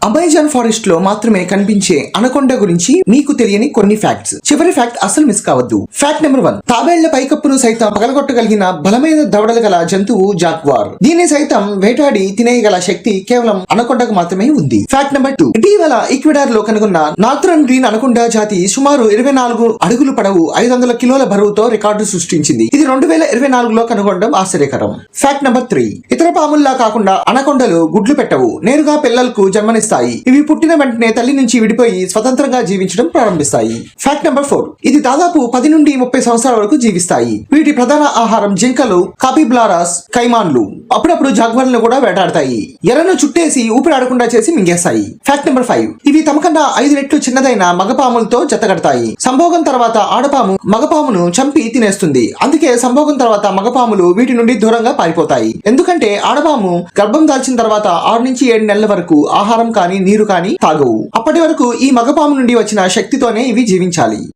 Amazon forest లో మాత్రమే కనిపించే అనకొండ గురించి మీకు తెలియని కొన్ని ఫ్యాక్ట్స్. చివరి ఫ్యాక్ట్ అసలు మిస్ కావద్దు. Fact number 1. తాబేళ్ల పైకప్పును సైతం పగలగొట్టగలిగిన బలమైన దవడలు గల జంతువు జాగ్వార్. దీన్ని సైతం వేటాడి తినేయగల శక్తి కేవలం అనకొండకు మాత్రమే ఉంది. Fact number 2. ఇటీవల ఈక్వెడార్ లో కనుగొన్న నార్థరన్ గ్రీన్ అనకొండ జాతి సుమారు 24 అడుగులు పొడవు 500 కిలోల బరువుతో రికార్డు సృష్టించింది. ఇది 2024లో కనుగొనడం ఆశ్చర్యకరం. Fact number 3. ఇతర పాముల్లా కాకుండా అనకొండలు గుడ్లు పెట్టవు, నేరుగా పిల్లలకు జన్మనిస్తాయి. ఇవి పుట్టిన వెంటనే తల్లి నుంచి విడిపోయి స్వతంత్రంగా జీవించడం ప్రారంభిస్తాయి. Fact number 4. ఇది దాదాపు 10 నుండి 30 సంవత్సరాల వరకు జీవిస్తాయి. వీటి ప్రధాన ఆహారం జింకలు, కాపిబ్లారాస్, కైమాన్లు. అప్పుడప్పుడు జాగ్వర్లను కూడా వేటాడతాయి. ఎర్రను చుట్టేసి ఊపిరాడకుండా చేసి మింగేస్తాయి. Fact number 5. ఇవి తమకన్నా 5 రెట్లు చిన్నదైన మగపాములతో జతగడతాయి. సంభోగం తర్వాత ఆడపాము మగపామును చంపి తినేస్తుంది. అందుకే సంభోగం తర్వాత మగపాములు వీటి నుండి దూరంగా పారిపోతాయి. ఎందుకంటే ఆడపాము గర్భం దాల్చిన తర్వాత 6 నుంచి 7 నెలల వరకు ఆహారం కానీ నీరు కానీ తాగవు. అప్పటి వరకు ఈ మగపాము నుండి వచ్చిన శక్తితోనే ఇవి జీవించాలి.